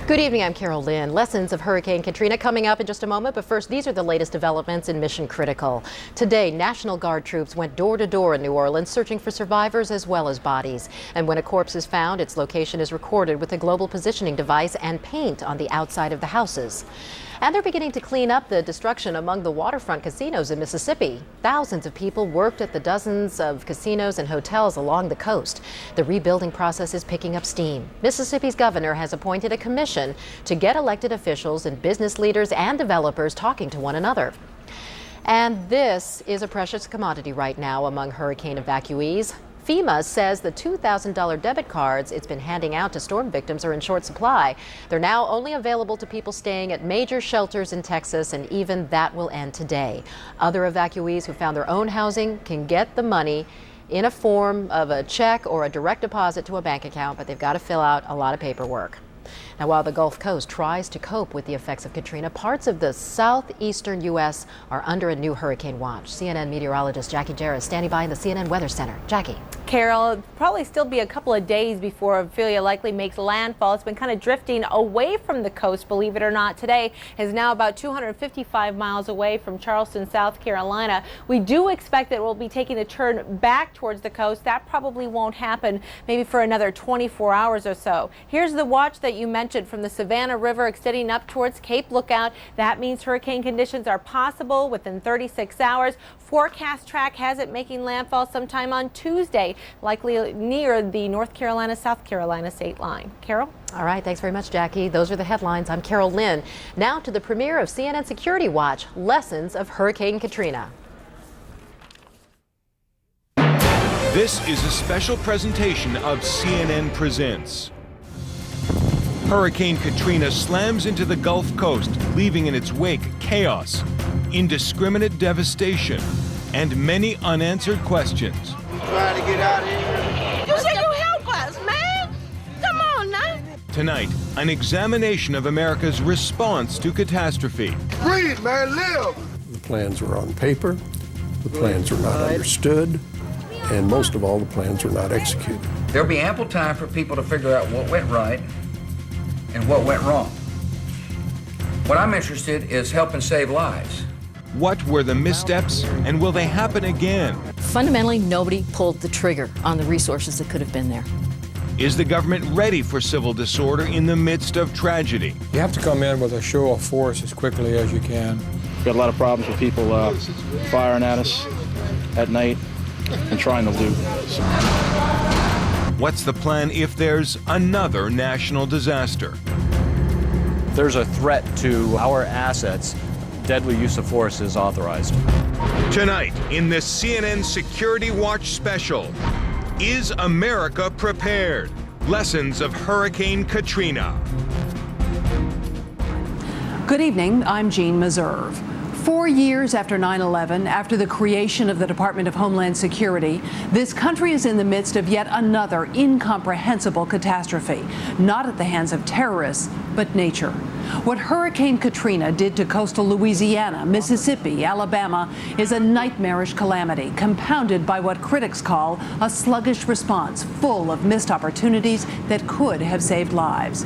Good evening, I'm Carol Lynn. Lessons of Hurricane Katrina coming up in just a moment, but first, these are the latest developments in Mission Critical. Today, National Guard troops went door to door in New Orleans searching for survivors as well as bodies. And when a corpse is found, its location is recorded with a global positioning device and paint on the outside of the houses. And they're beginning to clean up the destruction among the waterfront casinos in Mississippi. Thousands of people worked at the dozens of casinos and hotels along the coast. The rebuilding process is picking up steam. Mississippi's governor has appointed a commission to get elected officials and business leaders and developers talking to one another. And this is a precious commodity right now among hurricane evacuees. FEMA says the $2,000 debit cards it's been handing out to storm victims are in short supply. They're now only available to people staying at major shelters in Texas, and even that will end today. Other evacuees who found their own housing can get the money in a form of a check or a direct deposit to a bank account, but they've got to fill out a lot of paperwork. Now, while the Gulf Coast tries to cope with the effects of Katrina, parts of the southeastern U.S. are under a new hurricane watch. CNN meteorologist Jackie Jarrett standing by in the CNN Weather Center. Jackie. Carol, it'll probably still be a couple of days before Ophelia likely makes landfall. It's been kind of drifting away from the coast, believe it or not. Today is now about 255 miles away from Charleston, South Carolina. We do expect that it will be taking a turn back towards the coast. That probably won't happen maybe for another 24 hours or so. Here's the watch that you mentioned from the Savannah River extending up towards Cape Lookout. That means hurricane conditions are possible within 36 hours. Forecast track has it making landfall sometime on Tuesday, likely near the North Carolina, South Carolina state line. Carol? All right, thanks very much, Jackie. Those are the headlines. I'm Carol Lynn. Now to the premiere of CNN Security Watch, Lessons of Hurricane Katrina. This is a special presentation of CNN Presents. Hurricane Katrina slams into the Gulf Coast, leaving in its wake chaos, indiscriminate devastation, and many unanswered questions. Trying to get out of here. You said you help us, man. Come on now. Tonight, an examination of America's response to catastrophe. Breathe, man, live. The plans were on paper, the plans were not understood, and most of all, the plans were not executed. There'll be ample time for people to figure out what went right and what went wrong. What I'm interested is helping save lives. What were the missteps, and will they happen again? Fundamentally, nobody pulled the trigger on the resources that could have been there. Is the government ready for civil disorder in the midst of tragedy? You have to come in with a show of force as quickly as you can. We've got a lot of problems with people firing at us at night and trying to loot. What's the plan if there's another national disaster? There's a threat to our assets. Deadly use of force is authorized. Tonight, in the CNN Security Watch special, is America prepared? Lessons of Hurricane Katrina. Good evening, I'm Jean Meserve. 4 years after 9/11, after the creation of the Department of Homeland Security, this country is in the midst of yet another incomprehensible catastrophe, not at the hands of terrorists, but nature. What Hurricane Katrina did to coastal Louisiana, Mississippi, Alabama is a nightmarish calamity, compounded by what critics call a sluggish response, full of missed opportunities that could have saved lives.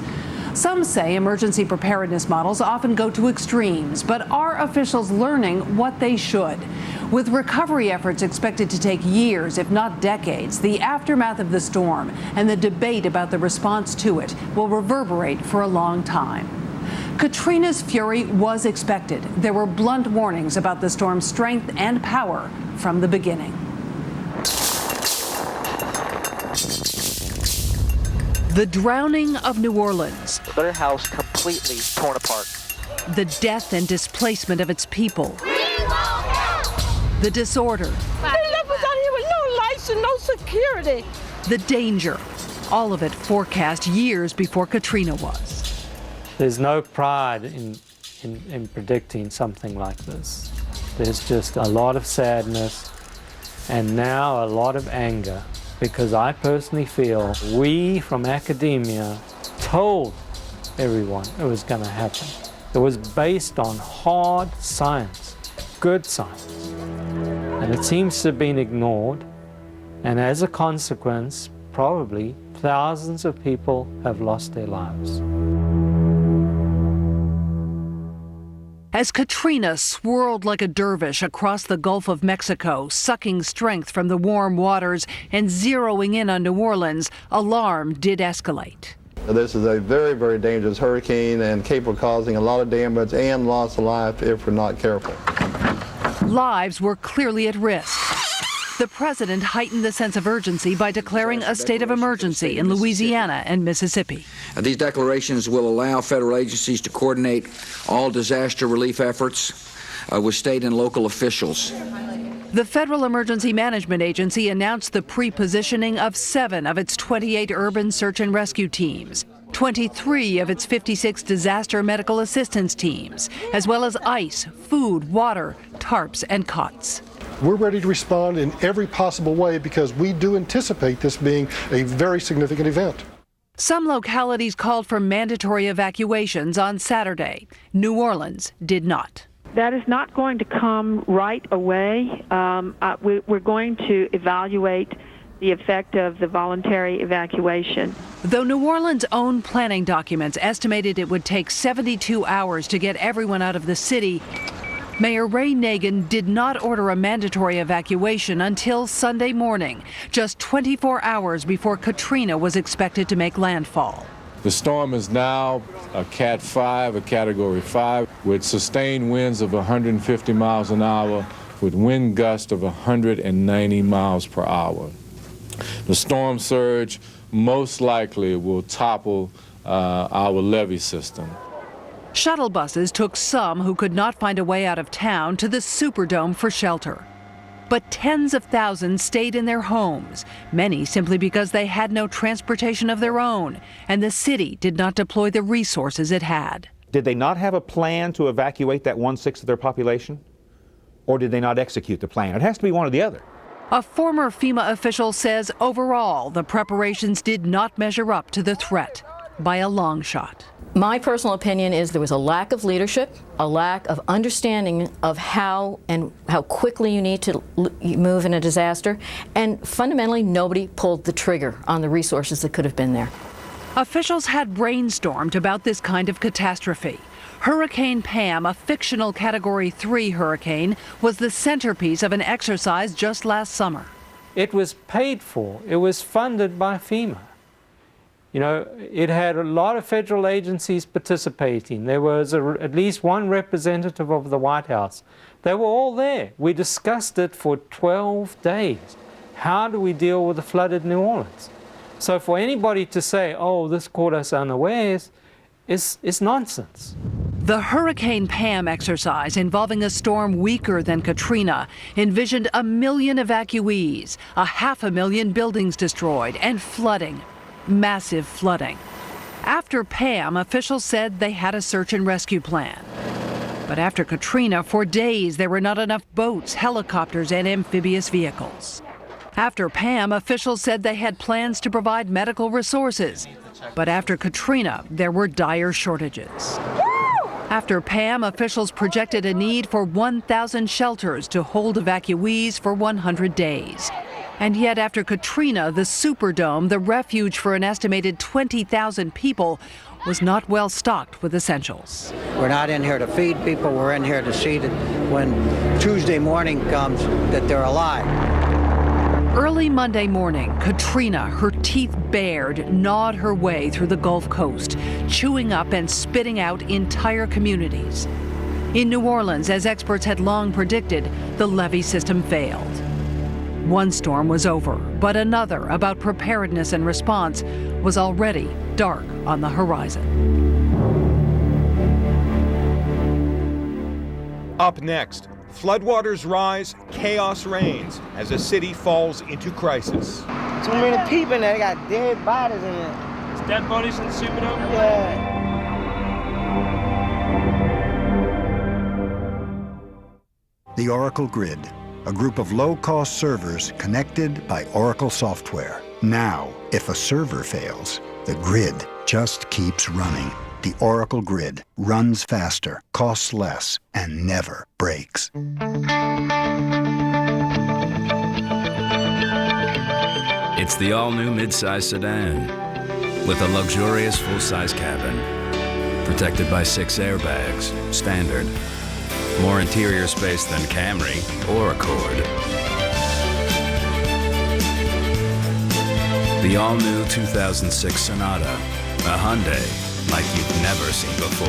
Some say emergency preparedness models often go to extremes, but are officials learning what they should? With recovery efforts expected to take years, if not decades, the aftermath of the storm and the debate about the response to it will reverberate for a long time. Katrina's fury was expected. There were blunt warnings about the storm's strength and power from the beginning. The drowning of New Orleans. Their house completely torn apart. The death and displacement of its people. The disorder. They left us out here with no lights and no security. The danger. All of it forecast years before Katrina was. There's no pride in predicting something like this. There's just a lot of sadness and now a lot of anger. Because I personally feel we from academia told everyone it was going to happen. It was based on hard science, good science. And it seems to have been ignored. And as a consequence, probably thousands of people have lost their lives. As Katrina swirled like a dervish across the Gulf of Mexico, sucking strength from the warm waters and zeroing in on New Orleans, alarm did escalate. This is a very, very dangerous hurricane and capable of causing a lot of damage and loss of life if we're not careful. Lives were clearly at risk. The president heightened the sense of urgency by declaring a state of emergency in Louisiana and Mississippi. These declarations will allow federal agencies to coordinate all disaster relief efforts with state and local officials. The Federal Emergency Management Agency announced the pre-positioning of 7 of its 28 urban search and rescue teams, 23 of its 56 disaster medical assistance teams, as well as ice, food, water, tarps, and cots. We're ready to respond in every possible way because we do anticipate this being a very significant event. Some localities called for mandatory evacuations on Saturday. New Orleans did not. That is not going to come right away. We're going to evaluate the effect of the voluntary evacuation. Though New Orleans' own planning documents estimated it would take 72 hours to get everyone out of the city, Mayor Ray Nagin did not order a mandatory evacuation until Sunday morning, just 24 hours before Katrina was expected to make landfall. The storm is now a Cat 5, a Category 5, with sustained winds of 150 miles an hour, with wind gusts of 190 miles per hour. The storm surge most likely will topple our levee system. Shuttle buses took some who could not find a way out of town to the Superdome for shelter. But tens of thousands stayed in their homes, many simply because they had no transportation of their own, and the city did not deploy the resources it had. Did they not have a plan to evacuate that 1/6 of their population? Or did they not execute the plan? It has to be one or the other. A former FEMA official says overall the preparations did not measure up to the threat by a long shot. My personal opinion is there was a lack of leadership, a lack of understanding of how quickly you need to move in a disaster, and fundamentally nobody pulled the trigger on the resources that could have been there. Officials had brainstormed about this kind of catastrophe. Hurricane Pam, a fictional Category 3 hurricane, was the centerpiece of an exercise just last summer. It was paid for. It was funded by FEMA. You know, it had a lot of federal agencies participating. There was at least one representative of the White House. They were all there. We discussed it for 12 days. How do we deal with the flooded New Orleans? So for anybody to say, oh, this caught us unawares, is nonsense. The Hurricane Pam exercise, involving a storm weaker than Katrina, envisioned 1 million evacuees, 500,000 buildings destroyed, and flooding. Massive flooding. After Pam, officials said they had a search and rescue plan. But after Katrina, for days there were not enough boats, helicopters, and amphibious vehicles. After Pam, officials said they had plans to provide medical resources. But after Katrina, there were dire shortages. After Pam, officials projected a need for 1,000 shelters to hold evacuees for 100 days. And yet after Katrina, the Superdome, the refuge for an estimated 20,000 people, was not well stocked with essentials. We're not in here to feed people, we're in here to see that when Tuesday morning comes, that they're alive. Early Monday morning, Katrina, her teeth bared, gnawed her way through the Gulf Coast, chewing up and spitting out entire communities. In New Orleans, as experts had long predicted, the levee system failed. One storm was over, but another about preparedness and response was already dark on the horizon. Up next, floodwaters rise, chaos reigns as a city falls into crisis. Too many people in there, they got dead bodies in there. It's dead bodies in the Superdome? Yeah. The Oracle Grid, a group of low-cost servers connected by Oracle software. Now, if a server fails, the grid just keeps running. The Oracle Grid runs faster, costs less, and never breaks. It's the all-new midsize sedan with a luxurious full-size cabin, protected by 6 airbags, standard. More interior space than Camry or Accord. The all-new 2006 Sonata, a Hyundai like you've never seen before.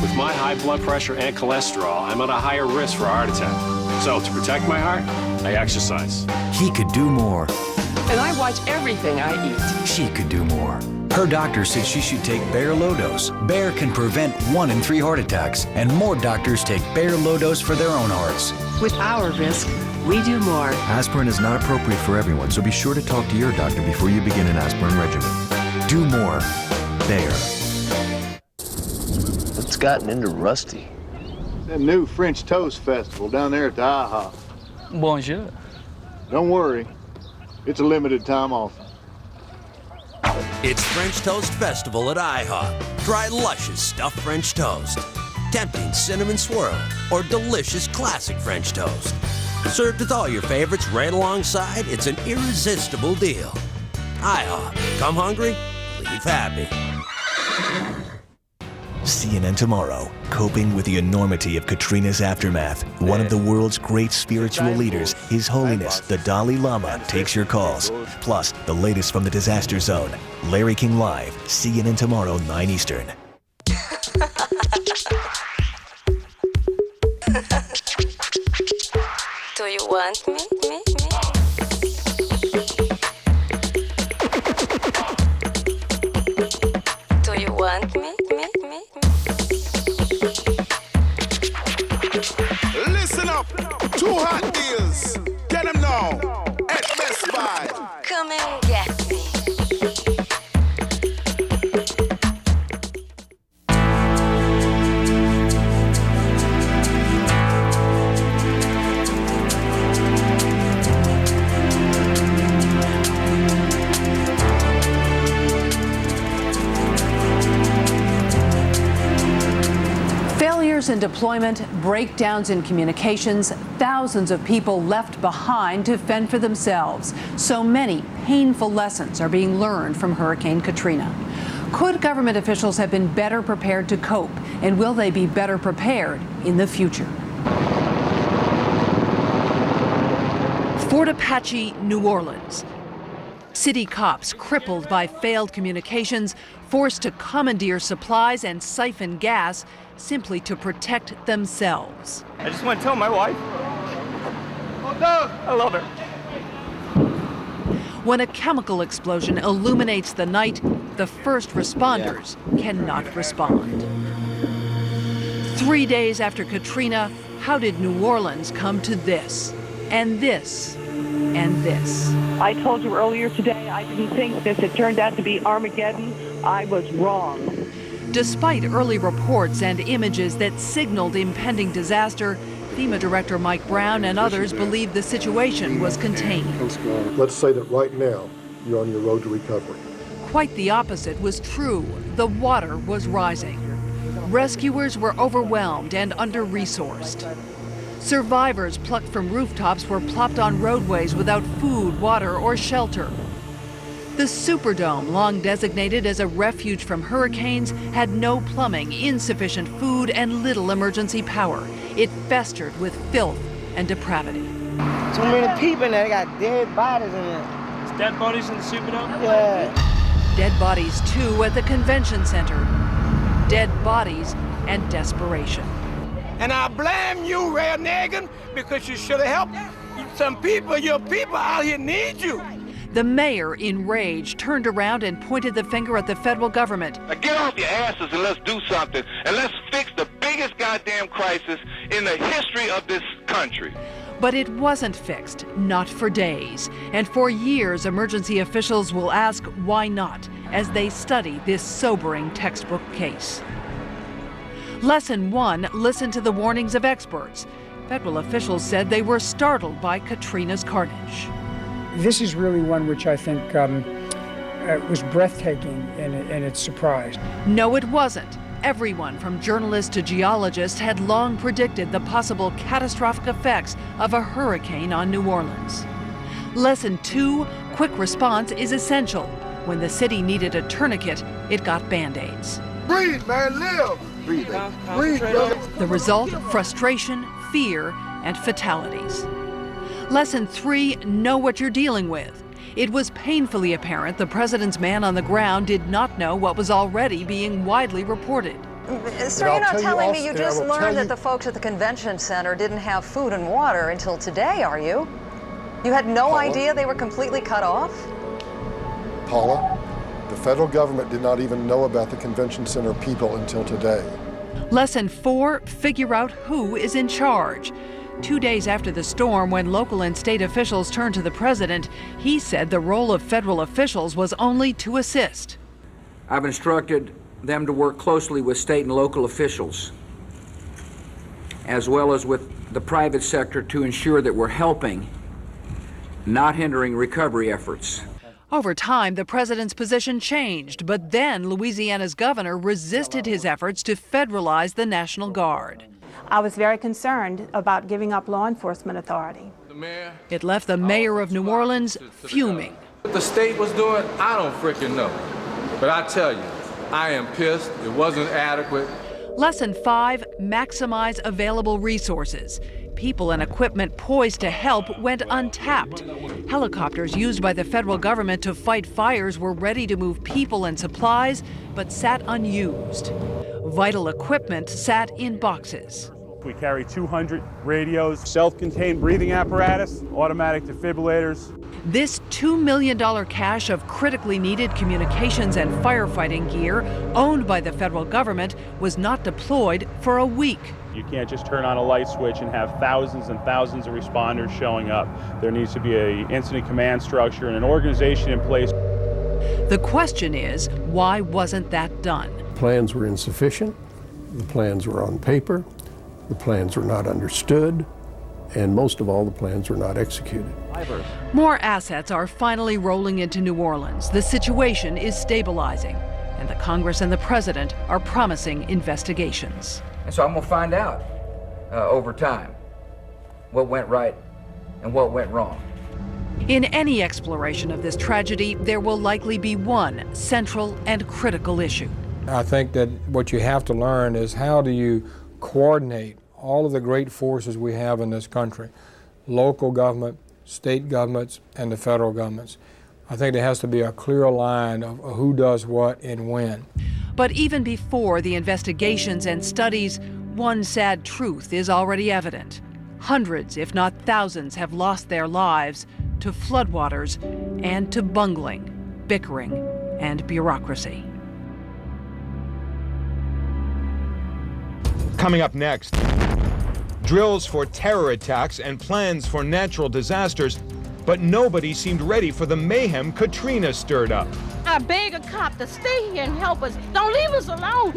With my high blood pressure and cholesterol, I'm at a higher risk for a heart attack. So to protect my heart, I exercise. He could do more. And I watch everything I eat. She could do more. Her doctor said she should take Bayer Low Dose. Bayer can prevent 1 in 3 heart attacks, and more doctors take Bayer Low Dose for their own hearts. With our risk, we do more. Aspirin is not appropriate for everyone, so be sure to talk to your doctor before you begin an aspirin regimen. Do more. Bayer. What's gotten into Rusty? That new French Toast Festival down there at the IHOP. Bonjour. Don't worry, it's a limited time offer. It's French Toast Festival at IHOP. Try luscious stuffed French toast, tempting cinnamon swirl, or delicious classic French toast. Served with all your favorites right alongside, it's an irresistible deal. IHOP. Come hungry, leave happy. CNN Tomorrow, coping with the enormity of Katrina's aftermath. One of the world's great spiritual leaders, His Holiness, the Dalai Lama, takes your calls. Plus, the latest from the disaster zone. Larry King Live, CNN Tomorrow, 9 Eastern. Do you want me? Do you want me? Listen up, 2 hot deals. Get them now at Best Buy. Come and get me. Failures in deployment, breakdowns in communications, thousands of people left behind to fend for themselves. So many painful lessons are being learned from Hurricane Katrina. Could government officials have been better prepared to cope, and will they be better prepared in the future? Fort Apache, New Orleans. City cops crippled by failed communications, forced to commandeer supplies and siphon gas simply to protect themselves. I just want to tell my wife, I love her. When a chemical explosion illuminates the night, the first responders cannot respond. 3 days after Katrina, how did New Orleans come to this, and this, and this? I told you earlier today I didn't think this had turned out to be Armageddon. I was wrong. Despite early reports and images that signaled impending disaster, FEMA Director Mike Brown and others believe the situation was contained. Let's say that right now you're on your road to recovery. Quite the opposite was true. The water was rising. Rescuers were overwhelmed and under-resourced. Survivors plucked from rooftops were plopped on roadways without food, water, or shelter. The Superdome, long designated as a refuge from hurricanes, had no plumbing, insufficient food, and little emergency power. It festered with filth and depravity. Too many people in there, they got dead bodies in there. Is dead bodies in the Superdome? Yeah. Dead bodies, too, at the convention center. Dead bodies and desperation. And I blame you, Ray Nagin, because you should have helped some people. Your people out here need you. The mayor, enraged, turned around and pointed the finger at the federal government. Now get off your asses and let's do something. And let's fix the biggest goddamn crisis in the history of this country. But it wasn't fixed, not for days. And for years, emergency officials will ask why not as they study this sobering textbook case. Lesson 1, listen to the warnings of experts. Federal officials said they were startled by Katrina's carnage. This is really one which I think was breathtaking in its surprise. No, it wasn't. Everyone from journalists to geologists had long predicted the possible catastrophic effects of a hurricane on New Orleans. Lesson 2, quick response is essential. When the city needed a tourniquet, it got Band-Aids. Breathe, man, live. Breathe, breathe, brother. The result, frustration, fear, and fatalities. Lesson 3, know what you're dealing with. It was painfully apparent the president's man on the ground did not know what was already being widely reported. Sir, you're not telling me you just learned that the folks at the convention center didn't have food and water until today, are you? You had no idea they were completely cut off? Paula, the federal government did not even know about the convention center people until today. Lesson 4, figure out who is in charge. 2 days after the storm, when local and state officials turned to the president, he said the role of federal officials was only to assist. I've instructed them to work closely with state and local officials, as well as with the private sector, to ensure that we're helping, not hindering recovery efforts. Over time, the president's position changed, but then Louisiana's governor resisted his efforts to federalize the National Guard. I was very concerned about giving up law enforcement authority. It left the mayor of New Orleans fuming. What the state was doing, I don't freaking know. But I tell you, I am pissed. It wasn't adequate. Lesson 5, maximize available resources. People and equipment poised to help went untapped. Helicopters used by the federal government to fight fires were ready to move people and supplies, but sat unused. Vital equipment sat in boxes. We carry 200 radios, self-contained breathing apparatus, automatic defibrillators. This $2 million cache of critically needed communications and firefighting gear, owned by the federal government, was not deployed for a week. You can't just turn on a light switch and have thousands and thousands of responders showing up. There needs to be an incident command structure and an organization in place. The question is, why wasn't that done? Plans were insufficient. The plans were on paper. The plans were not understood. And most of all, the plans were not executed. More assets are finally rolling into New Orleans. The situation is stabilizing, and the Congress and the president are promising investigations. And so I'm going to find out over time what went right and what went wrong. In any exploration of this tragedy, there will likely be one central and critical issue. I think that what you have to learn is how do you coordinate all of the great forces we have in this country, local government, state governments, and the federal governments. I think there has to be a clear line of who does what and when. But even before the investigations and studies, one sad truth is already evident. Hundreds, if not thousands, have lost their lives to floodwaters and to bungling, bickering, and bureaucracy. Coming up next, drills for terror attacks and plans for natural disasters, but nobody seemed ready for the mayhem Katrina stirred up. I beg a cop to stay here and help us. Don't leave us alone.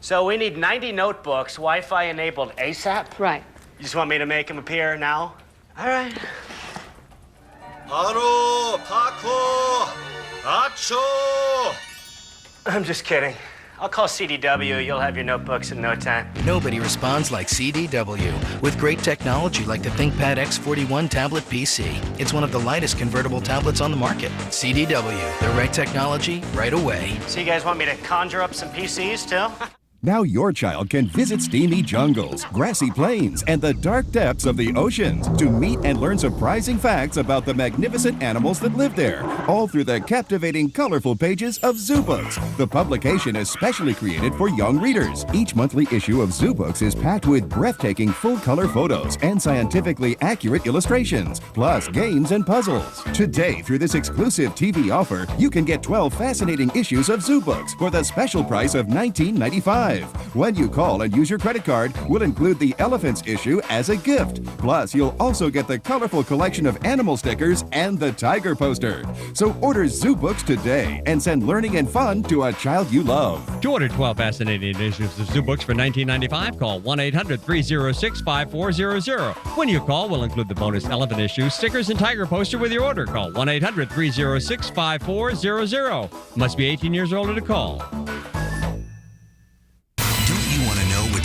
So we need 90 notebooks, Wi-Fi enabled ASAP? Right. You just want me to make them appear now? All right. 바로 파코 아초. I'm just kidding. I'll call CDW. You'll have your notebooks in no time. Nobody responds like CDW. With great technology like the ThinkPad X41 tablet PC. It's one of the lightest convertible tablets on the market. CDW, the right technology, right away. So you guys want me to conjure up some PCs too? Now your child can visit steamy jungles, grassy plains, and the dark depths of the oceans to meet and learn surprising facts about the magnificent animals that live there, all through the captivating, colorful pages of Zoo Books. The publication is specially created for young readers. Each monthly issue of Zoo Books is packed with breathtaking full-color photos and scientifically accurate illustrations, plus games and puzzles. Today, through this exclusive TV offer, you can get 12 fascinating issues of Zoo Books for the special price of $19.95. When you call and use your credit card, we'll include the Elephants issue as a gift. Plus, you'll also get the colorful collection of animal stickers and the tiger poster. So order Zoo Books today and send learning and fun to a child you love. To order 12 fascinating issues of Zoo Books for $19.95, call 1-800-306-5400. When you call, we'll include the bonus elephant issue, stickers, and tiger poster with your order. Call 1-800-306-5400. Must be 18 years or older to call.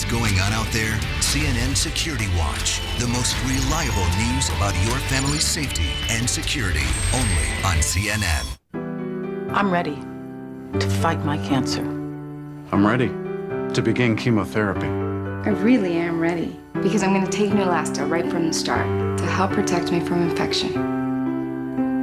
Going on out there? CNN Security Watch, the most reliable news about your family's safety and security, only on CNN. I'm ready to fight my cancer. I'm ready to begin chemotherapy. I really am ready because I'm going to take Neulasta right from the start to help protect me from infection.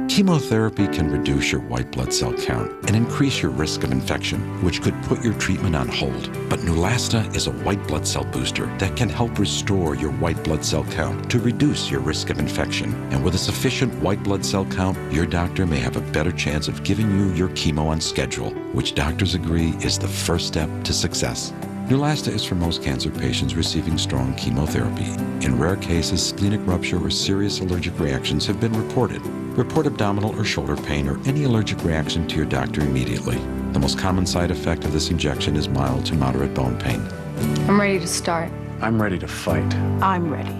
Chemotherapy can reduce your white blood cell count and increase your risk of infection, which could put your treatment on hold. But Neulasta is a white blood cell booster that can help restore your white blood cell count to reduce your risk of infection. And with a sufficient white blood cell count, your doctor may have a better chance of giving you your chemo on schedule, which doctors agree is the first step to success. Neulasta is for most cancer patients receiving strong chemotherapy. In rare cases, splenic rupture or serious allergic reactions have been reported. Report abdominal or shoulder pain or any allergic reaction to your doctor immediately. The most common side effect of this injection is mild to moderate bone pain. I'm ready to start. I'm ready to fight. I'm ready,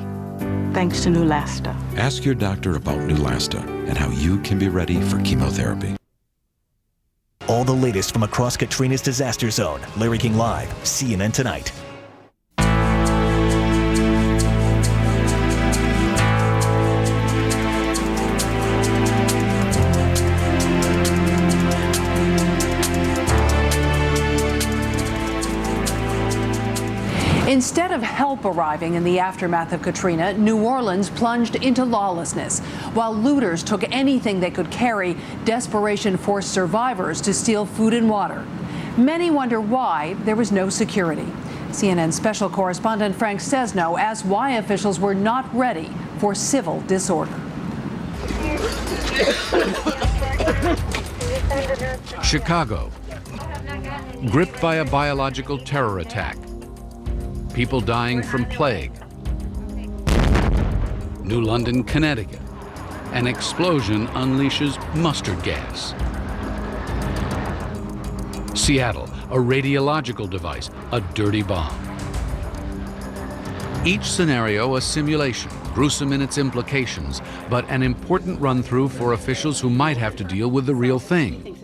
thanks to Neulasta. Ask your doctor about Neulasta and how you can be ready for chemotherapy. All the latest from across Katrina's disaster zone. Larry King Live, CNN Tonight. Instead of help arriving in the aftermath of Katrina, New Orleans plunged into lawlessness. While looters took anything they could carry, desperation forced survivors to steal food and water. Many wonder why there was no security. CNN special correspondent Frank Sesno asked why officials were not ready for civil disorder. Chicago, gripped by a biological terror attack. People dying from plague. New London, Connecticut. An explosion unleashes mustard gas. Seattle, a radiological device, a dirty bomb. Each scenario a simulation, gruesome in its implications, but an important run-through for officials who might have to deal with the real thing.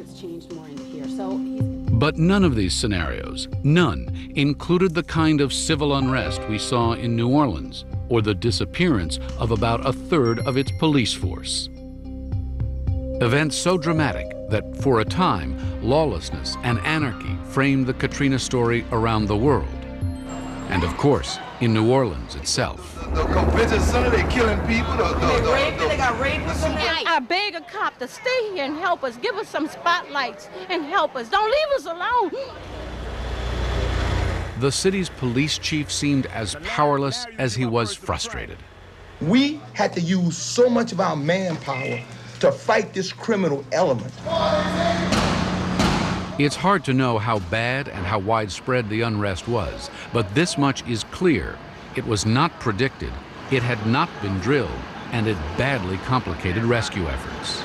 But none of these scenarios, none, included the kind of civil unrest we saw in New Orleans, or the disappearance of about a third of its police force. Events so dramatic that, for a time, lawlessness and anarchy framed the Katrina story around the world. And of course, in New Orleans itself. The convention center, they're killing people. They got rapists in there. I beg a cop to stay here and help us. Give us some spotlights and help us. Don't leave us alone. The city's police chief seemed as powerless as he was frustrated. We had to use so much of our manpower to fight this criminal element. It's hard to know how bad and how widespread the unrest was, but this much is clear. It was not predicted, it had not been drilled, and it badly complicated rescue efforts.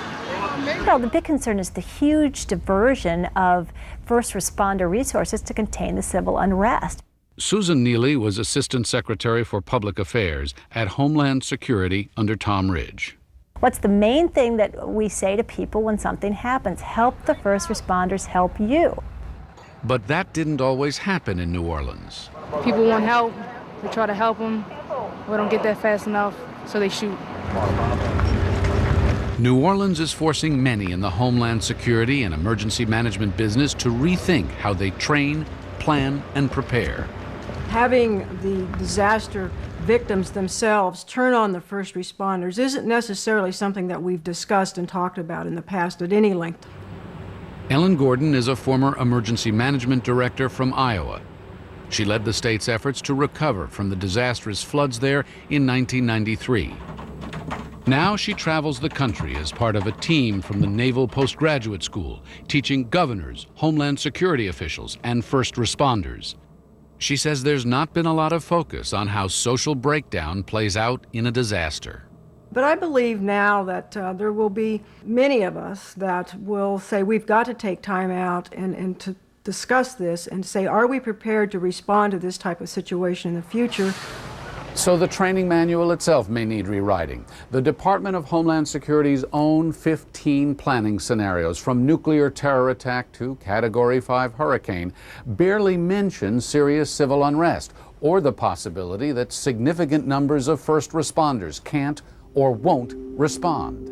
Well, the big concern is the huge diversion of first responder resources to contain the civil unrest. Susan Neely was Assistant Secretary for Public Affairs at Homeland Security under Tom Ridge. What's the main thing that we say to people when something happens? Help the first responders help you. But that didn't always happen in New Orleans. People want help, we try to help them, we don't get there fast enough, so they shoot. New Orleans is forcing many in the Homeland Security and emergency management business to rethink how they train, plan, and prepare. Having the disaster victims themselves turn on the first responders isn't necessarily something that we've discussed and talked about in the past at any length. Ellen Gordon is a former emergency management director from Iowa. She led the state's efforts to recover from the disastrous floods there in 1993. Now she travels the country as part of a team from the Naval Postgraduate School, teaching governors, Homeland Security officials, and first responders. She says there's not been a lot of focus on how social breakdown plays out in a disaster. But I believe now that there will be many of us that will say we've got to take time out and to discuss this and say, are we prepared to respond to this type of situation in the future? So the training manual itself may need rewriting. The Department of Homeland Security's own 15 planning scenarios, from nuclear terror attack to Category 5 hurricane, barely mention serious civil unrest or the possibility that significant numbers of first responders can't or won't respond.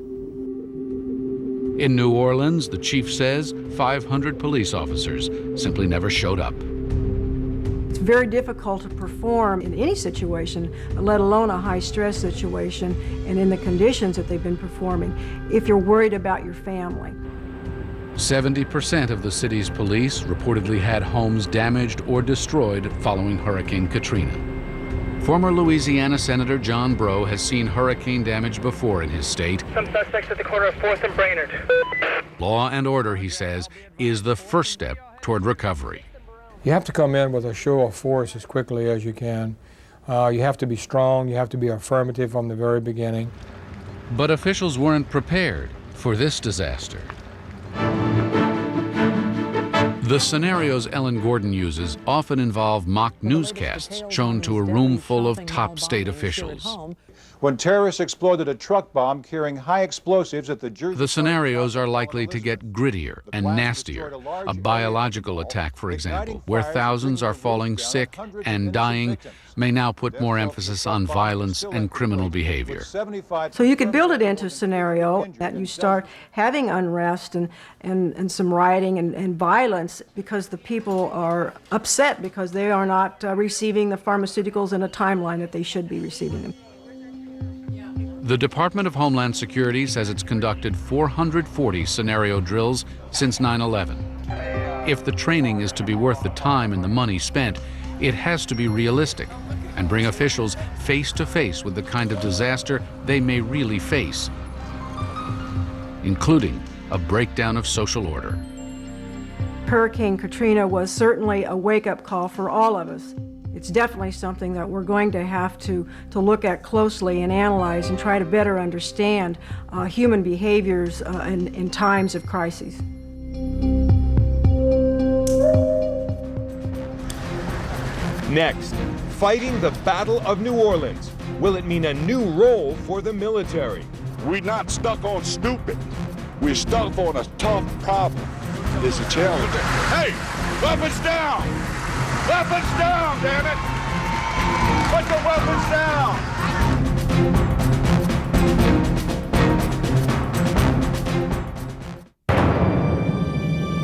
In New Orleans, the chief says 500 police officers simply never showed up. It's very difficult to perform in any situation, let alone a high-stress situation, and in the conditions that they've been performing, if you're worried about your family. 70% of the city's police reportedly had homes damaged or destroyed following Hurricane Katrina. Former Louisiana Senator John Breaux has seen hurricane damage before in his state. Some suspects at the corner of 4th and Brainerd. Law and order, he says, is the first step toward recovery. You have to come in with a show of force as quickly as you can. You have to be strong, you have to be affirmative from the very beginning. But officials weren't prepared for this disaster. The scenarios Ellen Gordon uses often involve mock newscasts shown to a room full of top state officials. When terrorists exploded a truck bomb carrying high explosives at the Jersey... The scenarios are likely to get grittier and nastier. A biological attack, for example, where thousands are falling sick and dying, may now put more emphasis on violence and criminal behavior. So you could build it into a scenario that you start having unrest and some rioting and violence because the people are upset because they are not receiving the pharmaceuticals in a timeline that they should be receiving them. The Department of Homeland Security says it's conducted 440 scenario drills since 9/11. If the training is to be worth the time and the money spent, it has to be realistic and bring officials face to face with the kind of disaster they may really face, including a breakdown of social order. Hurricane Katrina was certainly a wake-up call for all of us. It's definitely something that we're going to have to look at closely and analyze and try to better understand human behaviors in times of crises. Next, fighting the Battle of New Orleans. Will it mean a new role for the military? We're not stuck on stupid. We're stuck on a tough problem. It's a challenge. Hey, weapons down! Weapons down, damn it! Put the weapons down!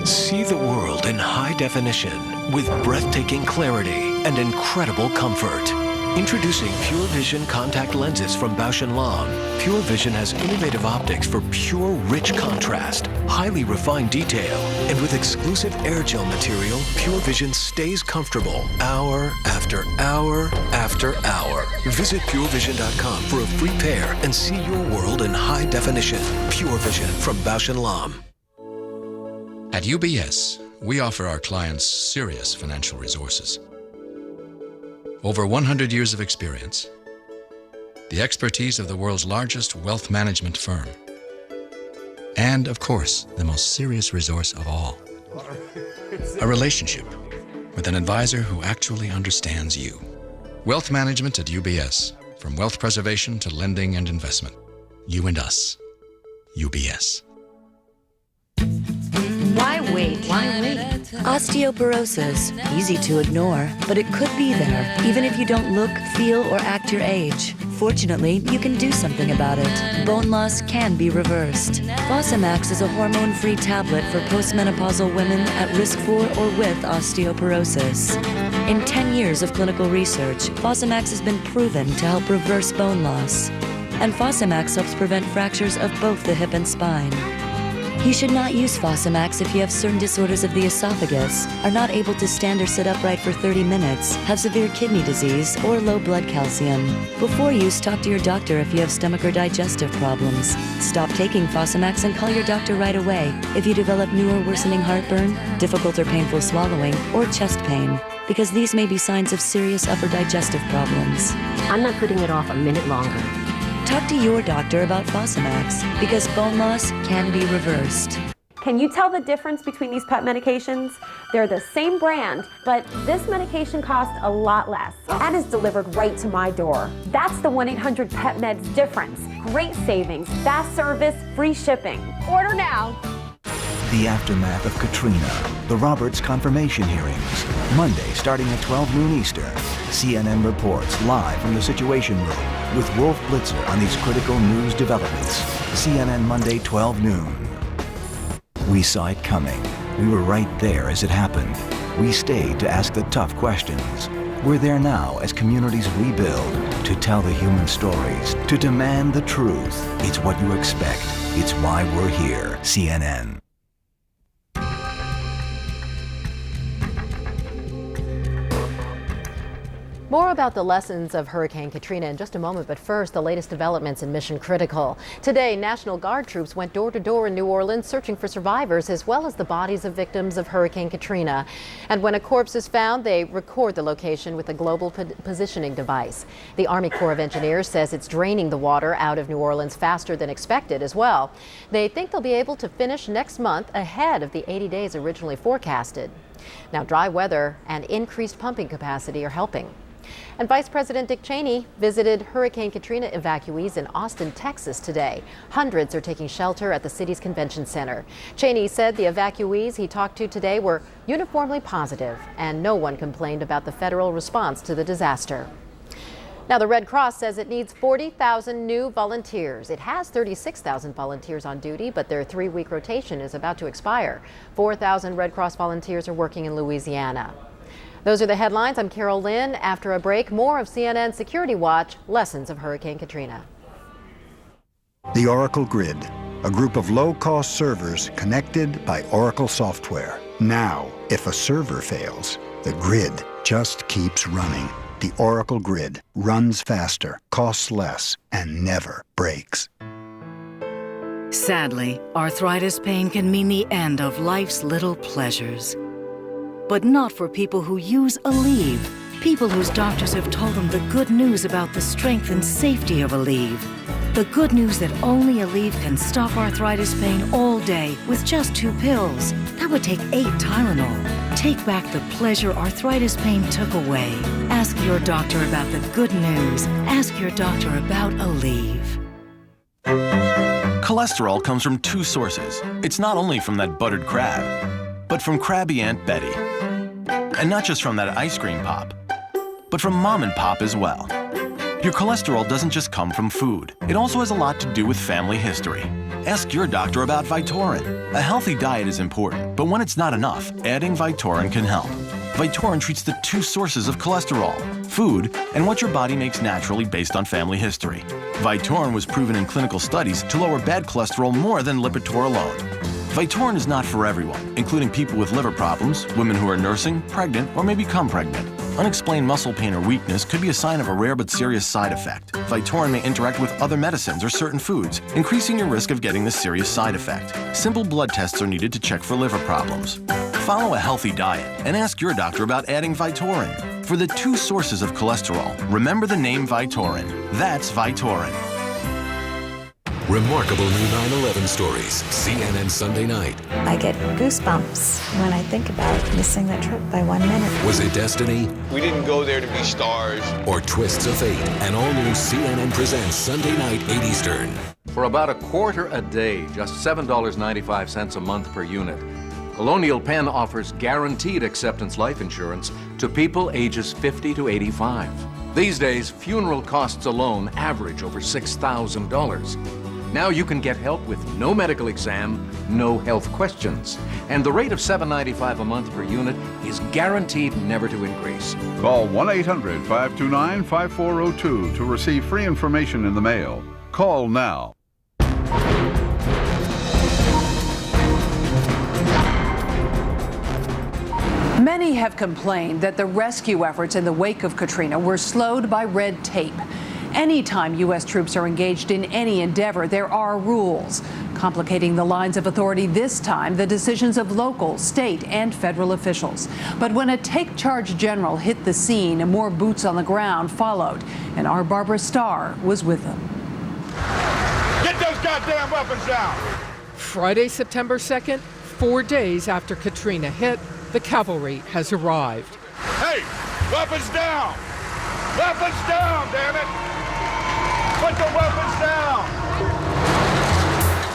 See the world in high definition with breathtaking clarity and incredible comfort. Introducing Pure Vision contact lenses from Bausch & Lomb. Pure Vision has innovative optics for pure, rich contrast, highly refined detail, and with exclusive air gel material, Pure Vision stays comfortable hour after hour after hour. Visit purevision.com for a free pair and see your world in high definition. Pure Vision from Bausch & Lomb. At UBS, we offer our clients serious financial resources. Over 100 years of experience, the expertise of the world's largest wealth management firm, and of course, the most serious resource of all, a relationship with an advisor who actually understands you. Wealth management at UBS, from wealth preservation to lending and investment. You and us, UBS. Why wait? Why wait? Osteoporosis, easy to ignore, but it could be there, even if you don't look, feel, or act your age. Fortunately, you can do something about it. Bone loss can be reversed. Fosamax is a hormone-free tablet for postmenopausal women at risk for or with osteoporosis. In 10 years of clinical research, Fosamax has been proven to help reverse bone loss. And Fosamax helps prevent fractures of both the hip and spine. You should not use Fosamax if you have certain disorders of the esophagus, are not able to stand or sit upright for 30 minutes, have severe kidney disease, or low blood calcium. Before use, talk to your doctor if you have stomach or digestive problems. Stop taking Fosamax and call your doctor right away if you develop new or worsening heartburn, difficult or painful swallowing, or chest pain, because these may be signs of serious upper digestive problems. I'm not putting it off a minute longer. Talk to your doctor about Fosamax, because bone loss can be reversed. Can you tell the difference between these pet medications? They're the same brand, but this medication costs a lot less and is delivered right to my door. That's the 1-800-PET-MEDS difference. Great savings, fast service, free shipping. Order now. The The aftermath of Katrina. The Roberts confirmation hearings. Monday starting at 12 noon Eastern. CNN reports live from the Situation Room with Wolf Blitzer on these critical news developments. CNN Monday, 12 noon. We saw it coming. We were right there as it happened. We stayed to ask the tough questions. We're there now as communities rebuild, to tell the human stories, to demand the truth. It's what you expect. It's why we're here. CNN. More about the lessons of Hurricane Katrina in just a moment, but first, the latest developments in Mission Critical. Today, National Guard troops went door to door in New Orleans searching for survivors as well as the bodies of victims of Hurricane Katrina. And when a corpse is found, they record the location with a global positioning device. The Army Corps of Engineers says it's draining the water out of New Orleans faster than expected as well. They think they'll be able to finish next month ahead of the 80 days originally forecasted. Now, dry weather and increased pumping capacity are helping. And Vice President Dick Cheney visited Hurricane Katrina evacuees in Austin, Texas today. Hundreds are taking shelter at the city's convention center. Cheney said the evacuees he talked to today were uniformly positive, and no one complained about the federal response to the disaster. Now, the Red Cross says it needs 40,000 new volunteers. It has 36,000 volunteers on duty, but their 3-week rotation is about to expire. 4,000 Red Cross volunteers are working in Louisiana. Those are the headlines. I'm Carol Lynn. After a break, more of CNN Security Watch, lessons of Hurricane Katrina. The Oracle Grid, a group of low-cost servers connected by Oracle software. Now, if a server fails, the grid just keeps running. The Oracle Grid runs faster, costs less, and never breaks. Sadly, arthritis pain can mean the end of life's little pleasures. But not for people who use Aleve. People whose doctors have told them the good news about the strength and safety of Aleve. The good news that only Aleve can stop arthritis pain all day with just 2 pills. That would take 8 Tylenol. Take back the pleasure arthritis pain took away. Ask your doctor about the good news. Ask your doctor about Aleve. Cholesterol comes from 2 sources. It's not only from that buttered crab, but from Krabby Aunt Betty. And not just from that ice cream pop, but from Mom and Pop as well. Your cholesterol doesn't just come from food. It also has a lot to do with family history. Ask your doctor about Vytorin. A healthy diet is important, but when it's not enough, adding Vytorin can help. Vytorin treats the 2 sources of cholesterol, food and what your body makes naturally based on family history. Vytorin was proven in clinical studies to lower bad cholesterol more than Lipitor alone. Vytorin is not for everyone, including people with liver problems, women who are nursing, pregnant, or may become pregnant. Unexplained muscle pain or weakness could be a sign of a rare but serious side effect. Vytorin may interact with other medicines or certain foods, increasing your risk of getting this serious side effect. Simple blood tests are needed to check for liver problems. Follow a healthy diet and ask your doctor about adding Vytorin. For the 2 sources of cholesterol, remember the name Vytorin. That's Vytorin. Remarkable new 9/11 stories. CNN Sunday night. I get goosebumps when I think about missing that trip by 1 minute. Was it destiny? We didn't go there to be stars. Or twists of fate? An all-new CNN presents Sunday night, 8 Eastern. For about $0.25 a day, just $7.95 a month per unit, Colonial Penn offers guaranteed acceptance life insurance to people ages 50 to 85. These days, funeral costs alone average over $6,000. Now you can get help with no medical exam, no health questions. And the rate of $7.95 a month per unit is guaranteed never to increase. Call 1-800-529-5402 to receive free information in the mail. Call now. Many have complained that the rescue efforts in the wake of Katrina were slowed by red tape. Anytime U.S. troops are engaged in any endeavor, there are rules. Complicating the lines of authority this time, the decisions of local, state, and federal officials. But when a take charge general hit the scene, more boots on the ground followed, and our Barbara Starr was with them. Get those goddamn weapons down! Friday, September 2nd, 4 days after Katrina hit, the cavalry has arrived. Hey, weapons down! Weapons down, damn it! Put the weapons down!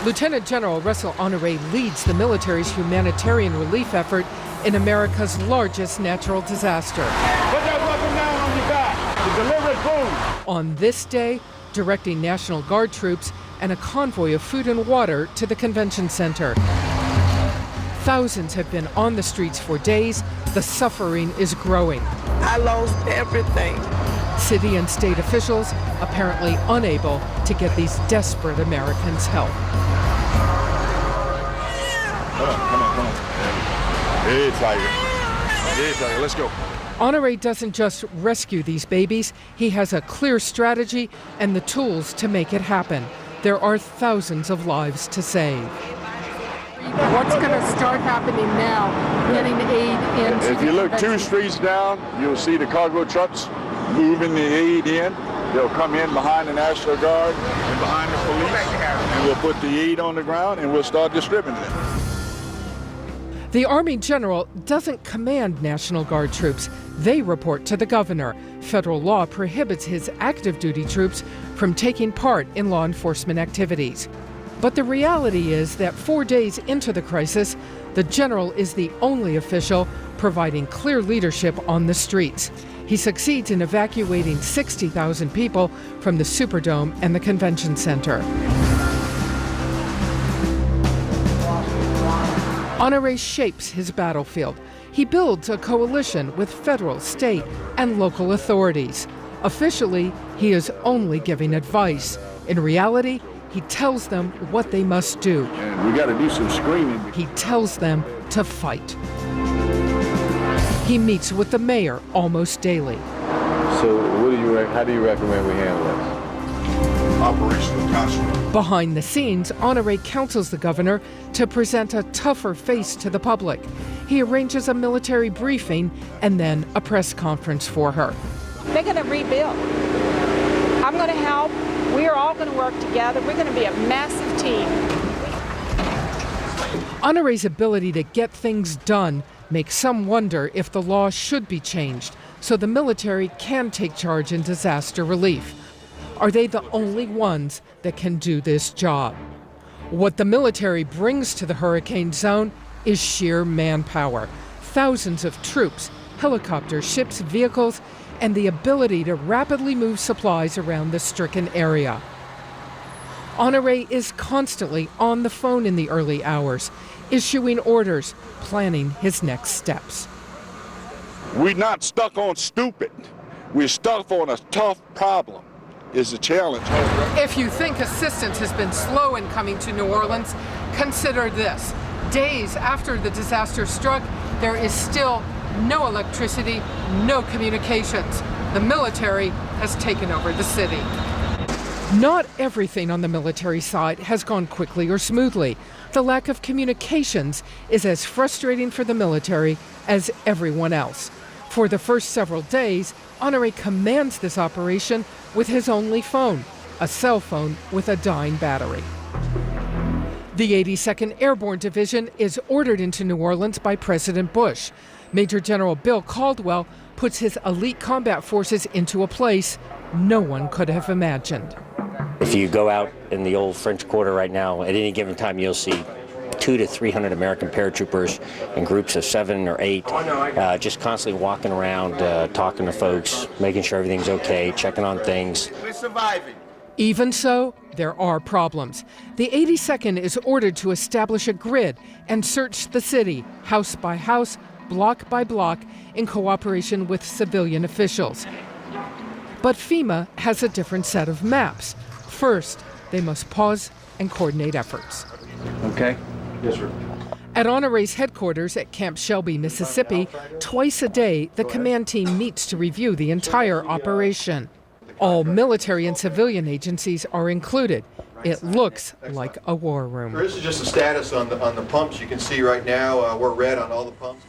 Lieutenant General Russell Honoré leads the military's humanitarian relief effort in America's largest natural disaster. Put that weapon down on your back to deliver food. On this day, directing National Guard troops and a convoy of food and water to the convention center. Thousands have been on the streets for days. The suffering is growing. I lost everything. City and state officials apparently unable to get these desperate Americans help. Come on. Hey, Tiger, let's go. Honoré doesn't just rescue these babies, he has a clear strategy and the tools to make it happen. There are thousands of lives to save. What's going to start happening now, getting aid into If you look 2 streets down, you'll see the cargo trucks moving the aid in. They'll come in behind the National Guard and behind the police, and we'll put the aid on the ground and we'll start distributing it. The Army General doesn't command National Guard troops. They report to the governor. Federal law prohibits his active duty troops from taking part in law enforcement activities. But the reality is that 4 days into the crisis, the general is the only official providing clear leadership on the streets. He succeeds in evacuating 60,000 people from the Superdome and the Convention Center. Honoré shapes his battlefield. He builds a coalition with federal, state, and local authorities. Officially, he is only giving advice. In reality, he tells them what they must do. And we got to do some screaming. He tells them to fight. He meets with the mayor almost daily. So how do you recommend we handle this? Operational constant. Behind the scenes, Honoré counsels the governor to present a tougher face to the public. He arranges a military briefing and then a press conference for her. They're going to rebuild. I'm going to help. We are all going to work together. We're going to be a massive team. Honoré's ability to get things done makes some wonder if the law should be changed so the military can take charge in disaster relief. Are they the only ones that can do this job? What the military brings to the hurricane zone is sheer manpower. Thousands of troops, helicopters, ships, vehicles, and the ability to rapidly move supplies around the stricken area. Honoré is constantly on the phone in the early hours, issuing orders, planning his next steps. We're not stuck on stupid. We're stuck on a tough problem. Is a challenge. If you think assistance has been slow in coming to New Orleans, consider this. Days after the disaster struck, there is still no electricity, no communications. The military has taken over the city. Not everything on the military side has gone quickly or smoothly. The lack of communications is as frustrating for the military as everyone else. For the first several days, Honoré commands this operation with his only phone, a cell phone with a dying battery. The 82nd Airborne Division is ordered into New Orleans by President Bush. Major General Bill Caldwell puts his elite combat forces into a place no one could have imagined. If you go out in the old French Quarter right now, at any given time you'll see 200 to 300 American paratroopers in groups of 7 or 8, just constantly walking around, talking to folks, making sure everything's okay, checking on things. We're surviving. Even so, there are problems. The 82nd is ordered to establish a grid and search the city, house by house, block by block, in cooperation with civilian officials. But FEMA has a different set of maps. First, they must pause and coordinate efforts. Okay. Yes, sir. At Honoré's headquarters at Camp Shelby, Mississippi, twice a day, the command team meets to review the entire operation. All military and civilian agencies are included. It looks like a war room. This is just the status on the pumps. You can see right now we're red on all the pumps.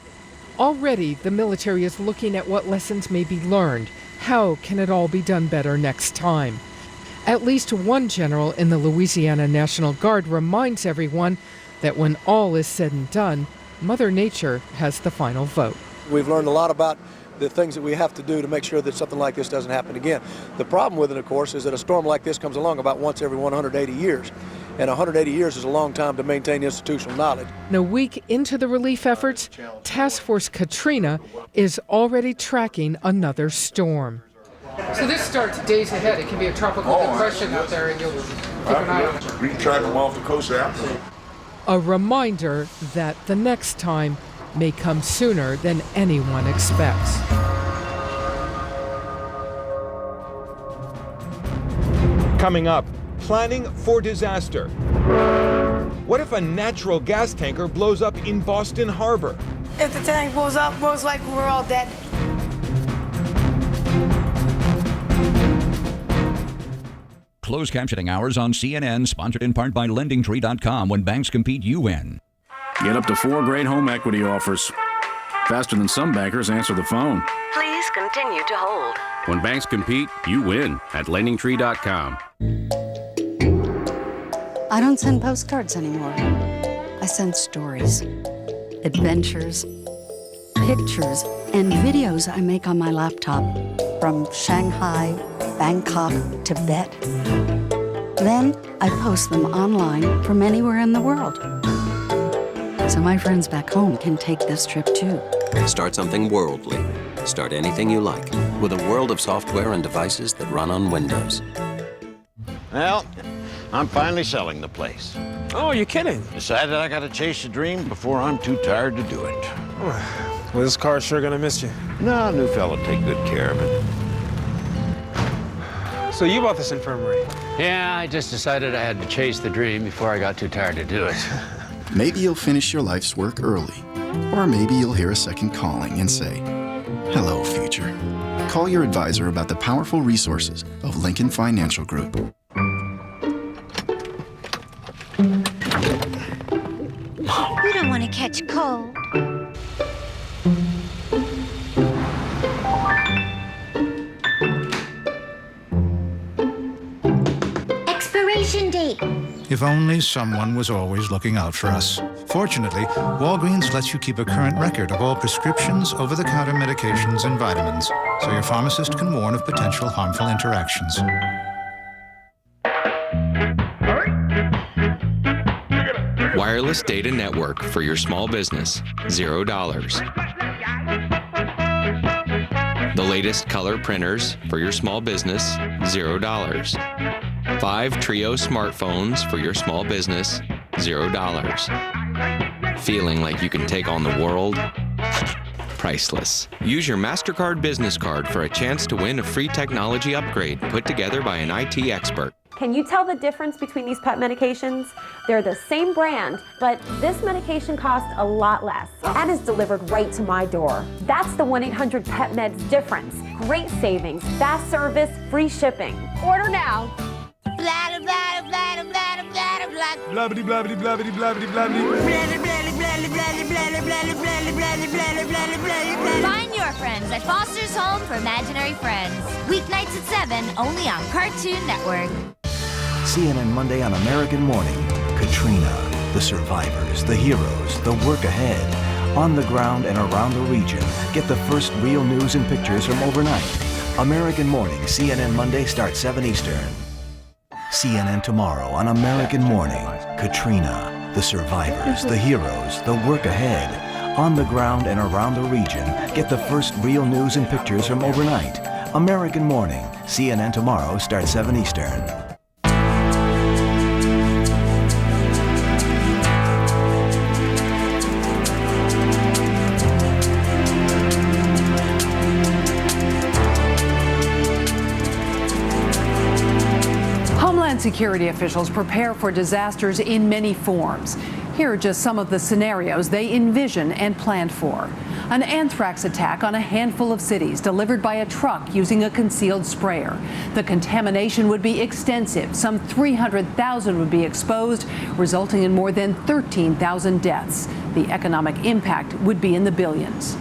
Already, the military is looking at what lessons may be learned. How can it all be done better next time? At least one general in the Louisiana National Guard reminds everyone that when all is said and done, Mother Nature has the final vote. We've learned a lot about the things that we have to do to make sure that something like this doesn't happen again. The problem with it, of course, is that a storm like this comes along about once every 180 years. and 180 years is a long time to maintain institutional knowledge. And a week into the relief efforts, Task Force Katrina is already tracking another storm. So this starts days ahead. It can be a tropical depression out there, and you'll keep an eye on it. We can track them off the coast after. A reminder that the next time may come sooner than anyone expects. Coming up, planning for disaster. What if a natural gas tanker blows up in Boston Harbor? If the tank blows up, most likely we're all dead. Closed captioning hours on CNN, sponsored in part by LendingTree.com. When banks compete, you win. Get up to 4 great home equity offers. Faster than some bankers answer the phone. Please continue to hold. When banks compete, you win at LendingTree.com. I don't send postcards anymore. I send stories, adventures, pictures, and videos I make on my laptop from Shanghai, Bangkok, Tibet. Then I post them online from anywhere in the world. So my friends back home can take this trip too. Start something worldly. Start anything you like with a world of software and devices that run on Windows. Well, I'm finally selling the place. Oh, you're kidding. Decided I gotta chase a dream before I'm too tired to do it. Well, this car's sure gonna miss you. No, new fella take good care of it. So you bought this infirmary? Yeah, I just decided I had to chase the dream before I got too tired to do it. Maybe you'll finish your life's work early. Or maybe you'll hear a second calling and say, hello, future. Call your advisor about the powerful resources of Lincoln Financial Group. You don't want to catch cold. Expiration date. If only someone was always looking out for us. Fortunately, Walgreens lets you keep a current record of all prescriptions, over-the-counter medications, and vitamins, so your pharmacist can warn of potential harmful interactions. Wireless data network for your small business, $0. The latest color printers for your small business, $0. 5 Trio smartphones for your small business, $0. Feeling like you can take on the world? Priceless. Use your MasterCard business card for a chance to win a free technology upgrade put together by an IT expert. Can you tell the difference between these pet medications? They're the same brand, but this medication costs a lot less and is delivered right to my door. That's the 1-800-PET-MEDS difference. Great savings, fast service, free shipping. Order now. Blah, blah, blah, blah, blah, blah, blah. Blabbity, blabbity, blabbity, blabbity, blabbity. Find your friends at Foster's Home for Imaginary Friends. Weeknights at 7, only on Cartoon Network. CNN Monday on American Morning. Katrina, the survivors, the heroes, the work ahead. On the ground and around the region. Get the first real news and pictures from overnight. American Morning, CNN Monday starts 7 Eastern. CNN tomorrow on American Morning. Katrina, the survivors, the heroes, the work ahead. On the ground and around the region. Get the first real news and pictures from overnight. American Morning. CNN tomorrow starts 7 Eastern. Homeland Security officials prepare for disasters in many forms. Here are just some of the scenarios they envision and planned for. An anthrax attack on a handful of cities delivered by a truck using a concealed sprayer. The contamination would be extensive. Some 300,000 would be exposed, resulting in more than 13,000 deaths. The economic impact would be in the billions.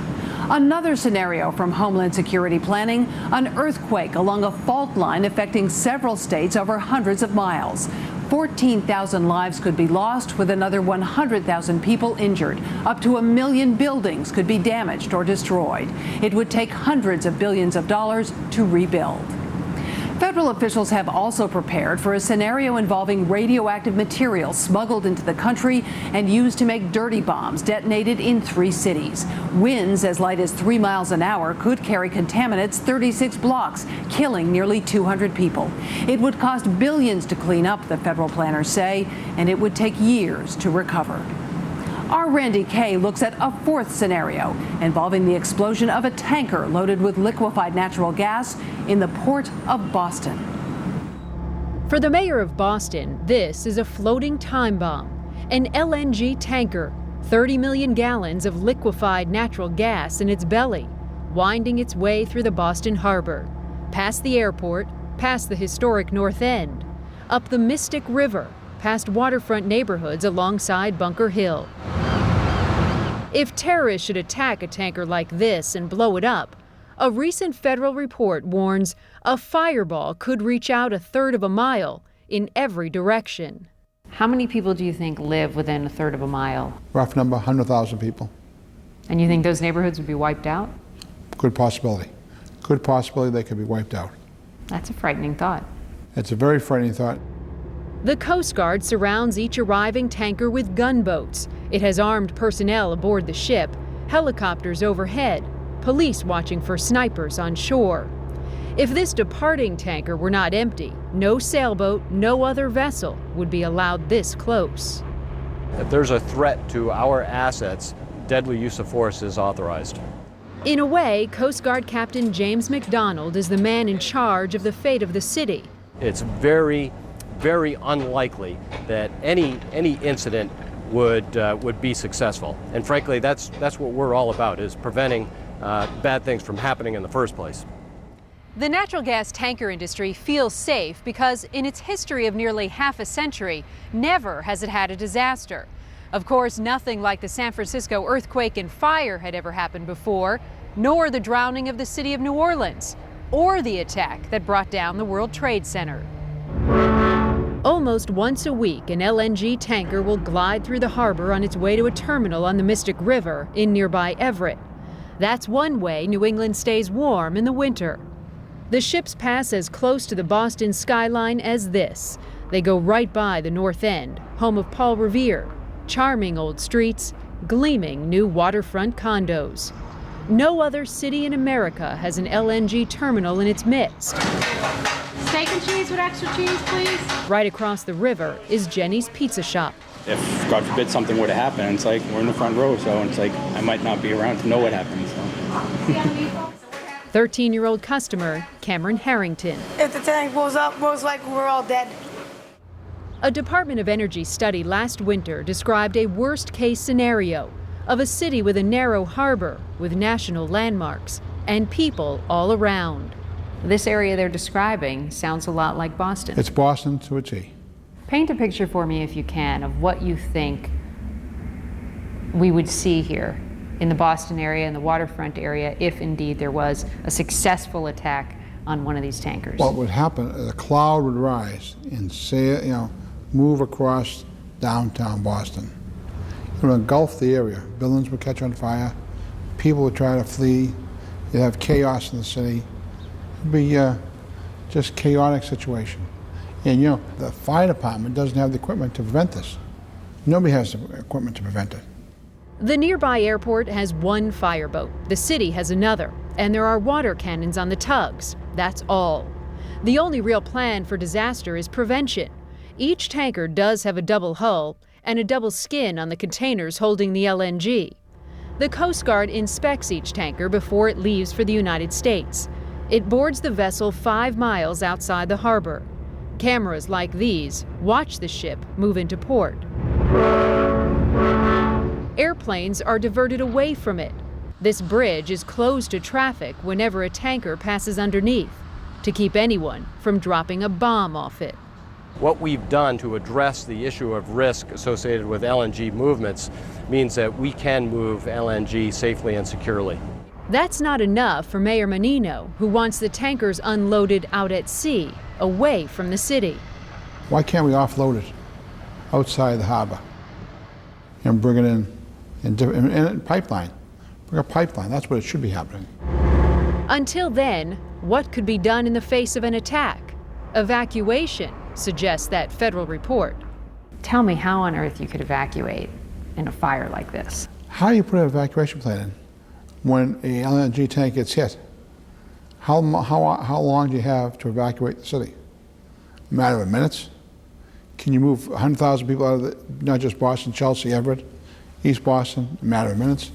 Another scenario from Homeland Security planning, an earthquake along a fault line affecting several states over hundreds of miles. 14,000 lives could be lost, with another 100,000 people injured. Up to 1 million buildings could be damaged or destroyed. It would take hundreds of billions of dollars to rebuild. Federal officials have also prepared for a scenario involving radioactive material smuggled into the country and used to make dirty bombs detonated in 3 cities. Winds as light as 3 miles an hour could carry contaminants 36 blocks, killing nearly 200 people. It would cost billions to clean up, the federal planners say, and it would take years to recover. Our Randy Kay looks at a 4th scenario involving the explosion of a tanker loaded with liquefied natural gas in the port of Boston. For the mayor of Boston, this is a floating time bomb, an LNG tanker, 30 million gallons of liquefied natural gas in its belly, winding its way through the Boston harbor, past the airport, past the historic North End, up the Mystic River, past waterfront neighborhoods alongside Bunker Hill. If terrorists should attack a tanker like this and blow it up, a recent federal report warns a fireball could reach out 1/3 of a mile in every direction. How many people do you think live within 1/3 of a mile? Rough number, 100,000 people. And you think those neighborhoods would be wiped out? Good possibility. Good possibility they could be wiped out. That's a frightening thought. It's a very frightening thought. The Coast Guard surrounds each arriving tanker with gunboats. It has armed personnel aboard the ship, helicopters overhead, police watching for snipers on shore. If this departing tanker were not empty, no sailboat, no other vessel would be allowed this close. If there's a threat to our assets, deadly use of force is authorized. In a way, Coast Guard Captain James McDonald is the man in charge of the fate of the city. It's very unlikely that any incident would be successful. And frankly, that's what we're all about, is preventing bad things from happening in the first place. The natural gas tanker industry feels safe because in its history of nearly half a century, never has it had a disaster. Of course, nothing like the San Francisco earthquake and fire had ever happened before, nor the drowning of the city of New Orleans, or the attack that brought down the World Trade Center. Almost once a week, an LNG tanker will glide through the harbor on its way to a terminal on the Mystic River in nearby Everett. That's one way New England stays warm in the winter. The ships pass as close to the Boston skyline as this. They go right by the North End, home of Paul Revere. Charming old streets, gleaming new waterfront condos. No other city in America has an LNG terminal in its midst. Steak and cheese with extra cheese, please. Right across the river is Jenny's Pizza Shop. If, God forbid, something were to happen, it's like we're in the front row, so it's like I might not be around to know what happened. So. 13-year-old customer Cameron Harrington. If the tank blows up, most likely we're all dead. A Department of Energy study last winter described a worst-case scenario of a city with a narrow harbor with national landmarks and people all around. This area they're describing sounds a lot like Boston. It's Boston to a T. Paint a picture for me, if you can, of what you think we would see here in the Boston area, in the waterfront area, if indeed there was a successful attack on one of these tankers. What would happen, a cloud would rise and move across downtown Boston. It would engulf the area. Buildings would catch on fire. People would try to flee. You'd have chaos in the city. It'd be just chaotic situation. And the fire department doesn't have the equipment to prevent this. Nobody has the equipment to prevent it. The nearby airport has one fireboat. The city has another. And there are water cannons on the tugs. That's all. The only real plan for disaster is prevention. Each tanker does have a double hull and a double skin on the containers holding the LNG. The Coast Guard inspects each tanker before it leaves for the United States. It boards the vessel 5 miles outside the harbor. Cameras like these watch the ship move into port. Airplanes are diverted away from it. This bridge is closed to traffic whenever a tanker passes underneath, to keep anyone from dropping a bomb off it. What we've done to address the issue of risk associated with LNG movements means that we can move LNG safely and securely. That's not enough for Mayor Menino, who wants the tankers unloaded out at sea, away from the city. Why can't we offload it outside the harbor and bring it in a pipeline? Bring a pipeline, that's what it should be happening. Until then, what could be done in the face of an attack? Evacuation, suggests that federal report. Tell me how on earth you could evacuate in a fire like this. How do you put an evacuation plan in when a LNG tank gets hit? How long do you have to evacuate the city? A matter of minutes? Can you move 100,000 people out of not just Boston, Chelsea, Everett, East Boston, a matter of minutes?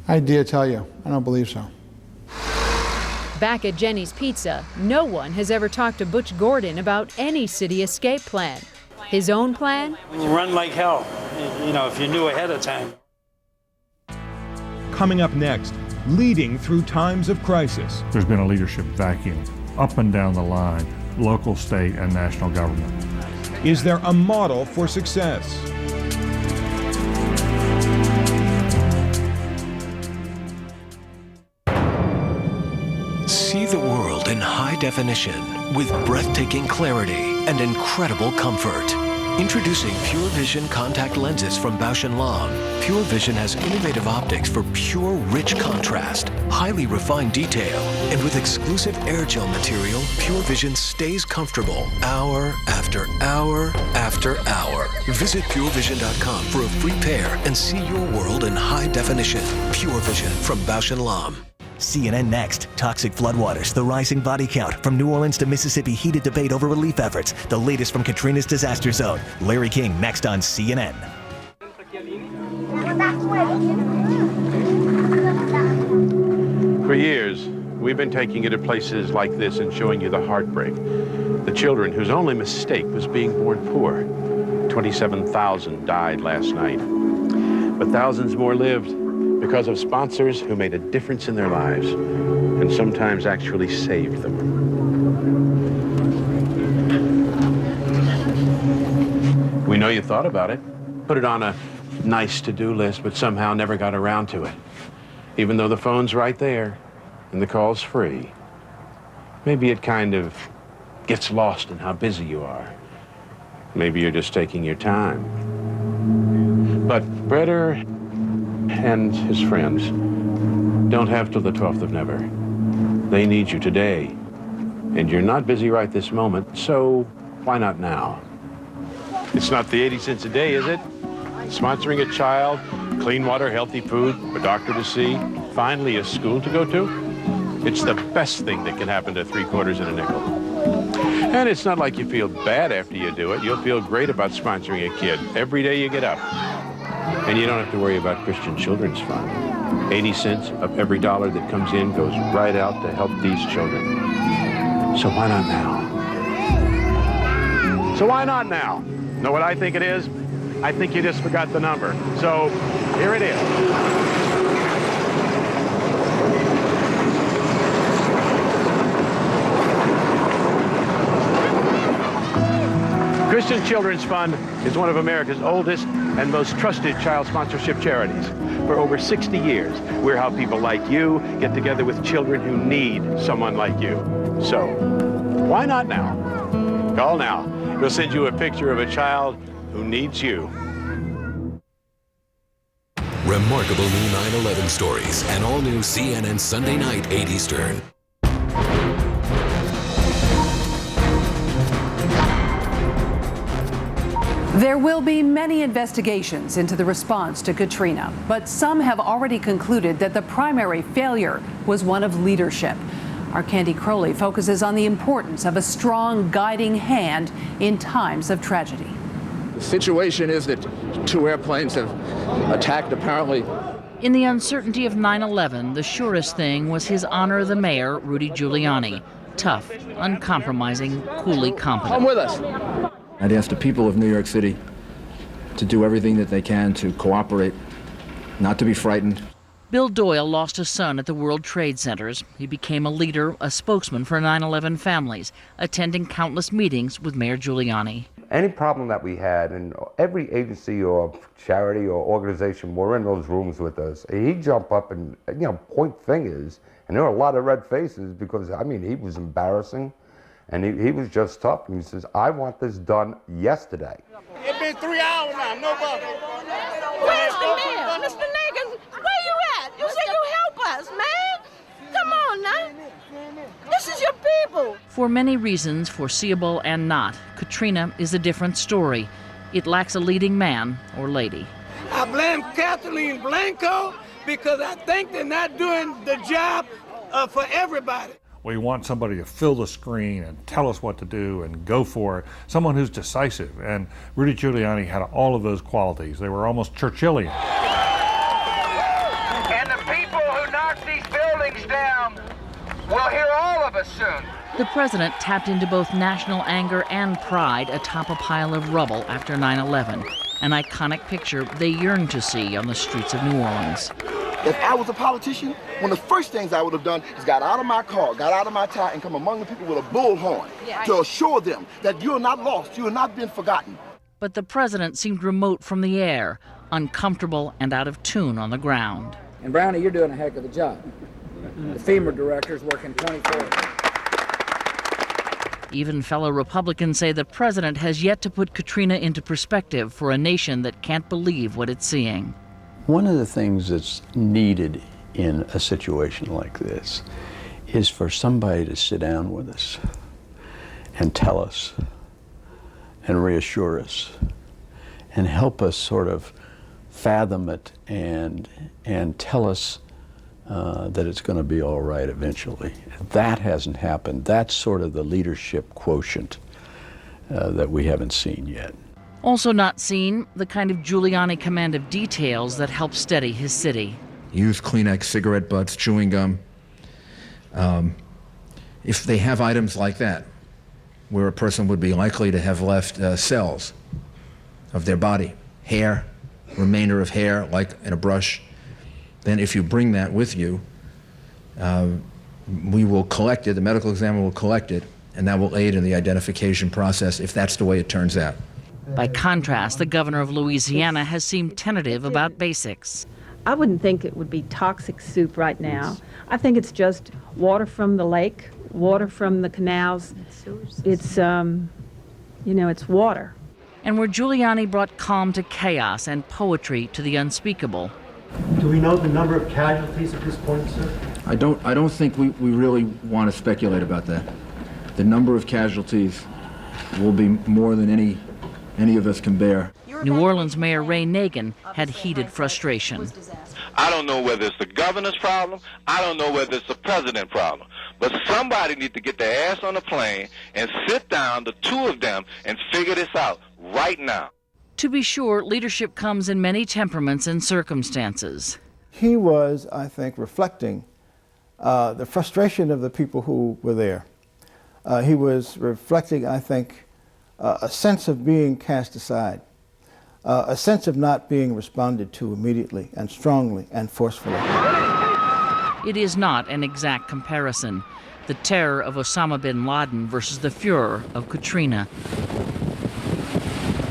I dare tell you, I don't believe so. Back at Jenny's Pizza, no one has ever talked to Butch Gordon about any city escape plan. His own plan? When you run like hell, you know, if you knew ahead of time. Coming up next, leading through times of crisis. There's been a leadership vacuum up and down the line, local, state, and national government. Is there a model for success? See the world in high definition with breathtaking clarity and incredible comfort. Introducing Pure Vision contact lenses from Bausch & Lomb. Pure Vision has innovative optics for pure, rich contrast, highly refined detail, and with exclusive air gel material, Pure Vision stays comfortable hour after hour after hour. Visit purevision.com for a free pair and see your world in high definition. Pure Vision from Bausch & Lomb. CNN next. Toxic floodwaters, the rising body count. From New Orleans to Mississippi, heated debate over relief efforts. The latest from Katrina's disaster zone. Larry King next on CNN. For years, we've been taking you to places like this and showing you the heartbreak. The children whose only mistake was being born poor. 27,000 died last night. But thousands more lived because of sponsors who made a difference in their lives and sometimes actually saved them. We know you thought about it, put it on a nice to-do list, but somehow never got around to it. Even though the phone's right there and the call's free. Maybe it kind of gets lost in how busy you are. Maybe you're just taking your time. But Bretter and his friends don't have till the 12th of Never. They need you today. And you're not busy right this moment, so why not now? It's not the 80 cents a day, is it? Sponsoring a child, clean water, healthy food, a doctor to see, finally a school to go to? It's the best thing that can happen to 3 quarters and a nickel. And it's not like you feel bad after you do it. You'll feel great about sponsoring a kid every day you get up. And you don't have to worry about Christian Children's Fund. 80 cents of every dollar that comes in goes right out to help these children. So why not now? So why not now? Know what I think it is? I think you just forgot the number. So here it is. Christian Children's Fund is one of America's oldest and most trusted child sponsorship charities. For over 60 years, we're how people like you get together with children who need someone like you. So, why not now? Call now. We'll send you a picture of a child who needs you. Remarkable new 9/11 stories and all new CNN Sunday night, 8 Eastern. There will be many investigations into the response to Katrina, but some have already concluded that the primary failure was one of leadership. Our Candy Crowley focuses on the importance of a strong guiding hand in times of tragedy. The situation is that 2 airplanes have attacked apparently. In the uncertainty of 9/11, the surest thing was his honor the mayor, Rudy Giuliani. Tough, uncompromising, coolly competent. Come with us. I'd ask the people of New York City to do everything that they can to cooperate, not to be frightened. Bill Doyle lost a son at the World Trade Centers. He became a leader, a spokesman for 9/11 families, attending countless meetings with Mayor Giuliani. Any problem that we had, and every agency or charity or organization were in those rooms with us, he'd jump up and, point fingers, and there were a lot of red faces because, he was embarrassing. And he was just tough. And he says, I want this done yesterday. It's been 3 hours now, nobody. Where's the mayor? Mr. Nagin, where you at? You said you help us, man. Come on now. This is your people. devil. For many reasons, foreseeable and not, Katrina is a different story. It lacks a leading man or lady. I blame Kathleen Blanco because I think they're not doing the job for everybody. We want somebody to fill the screen and tell us what to do and go for it. Someone who's decisive. And Rudy Giuliani had all of those qualities. They were almost Churchillian. And the people who knocked these buildings down will hear all of us soon. The president tapped into both national anger and pride atop a pile of rubble after 9/11, an iconic picture they yearn to see on the streets of New Orleans. If I was a politician, one of the first things I would have done is got out of my car, got out of my tie, and come among the people with a bullhorn to assure them that you are not lost, you have not been forgotten. But the president seemed remote from the air, uncomfortable and out of tune on the ground. And Brownie, you're doing a heck of a job. The FEMA director's working 24 hours. Even fellow Republicans say the president has yet to put Katrina into perspective for a nation that can't believe what it's seeing. One of the things that's needed in a situation like this is for somebody to sit down with us and tell us and reassure us and help us sort of fathom it and tell us that it's going to be all right eventually. That hasn't happened. That's sort of the leadership quotient that we haven't seen yet. Also not seen, the kind of Giuliani command of details that help steady his city. Use Kleenex, cigarette butts, chewing gum. If they have items like that, where a person would be likely to have left cells of their body, hair, remainder of hair, like in a brush, then if you bring that with you, we will collect it, the medical examiner will collect it, and that will aid in the identification process if that's the way it turns out. By contrast, the governor of Louisiana has seemed tentative about basics. I wouldn't think it would be toxic soup right now. I think it's just water from the lake, water from the canals. It's, it's water. And where Giuliani brought calm to chaos and poetry to the unspeakable. Do we know the number of casualties at this point, sir? I don't think we really want to speculate about that. The number of casualties will be more than any of us can bear. New Orleans Mayor Ray Nagin had heated frustration. I don't know whether it's the governor's problem. I don't know whether it's the president's problem. But somebody needs to get their ass on a plane and sit down, the two of them, and figure this out right now. To be sure, leadership comes in many temperaments and circumstances. He was, I think, reflecting the frustration of the people who were there. He was reflecting, I think, a sense of being cast aside, a sense of not being responded to immediately and strongly and forcefully. It is not an exact comparison. The terror of Osama bin Laden versus the furor of Katrina.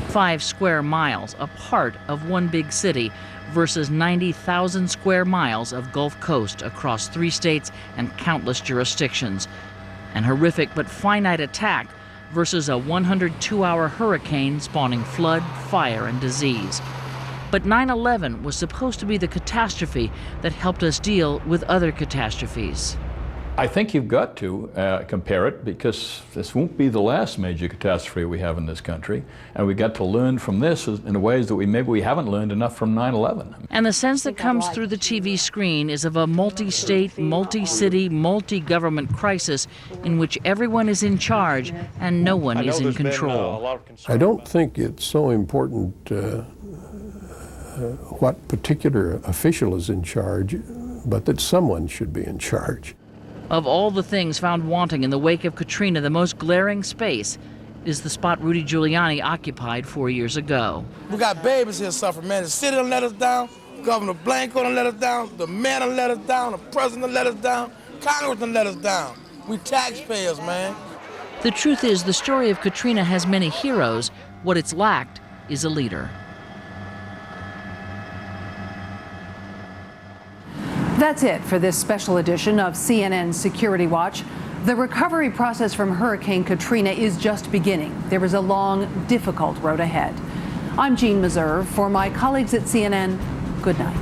5 square miles, a part of one big city, versus 90,000 square miles of Gulf Coast across 3 states and countless jurisdictions. An horrific but finite attack versus a 102-hour hurricane spawning flood, fire, and disease. But 9/11 was supposed to be the catastrophe that helped us deal with other catastrophes. I think you've got to compare it, because this won't be the last major catastrophe we have in this country, and we got to learn from this in ways that maybe we haven't learned enough from 9/11. And the sense that comes through the TV screen is of a multi-state, multi-city, multi-government crisis in which everyone is in charge and no one is in control. I don't think it's so important what particular official is in charge, but that someone should be in charge. Of all the things found wanting in the wake of Katrina, the most glaring space is the spot Rudy Giuliani occupied 4 years ago. We got babies here suffering, man. The city done let us down. Governor Blanco done let us down. The mayor done let us down. The president done let us down. Congress done let us down. We taxpayers, man. The truth is, the story of Katrina has many heroes. What it's lacked is a leader. That's it for this special edition of CNN Security Watch. The recovery process from Hurricane Katrina is just beginning. There is a long, difficult road ahead. I'm Jean Meserve. For my colleagues at CNN, good night.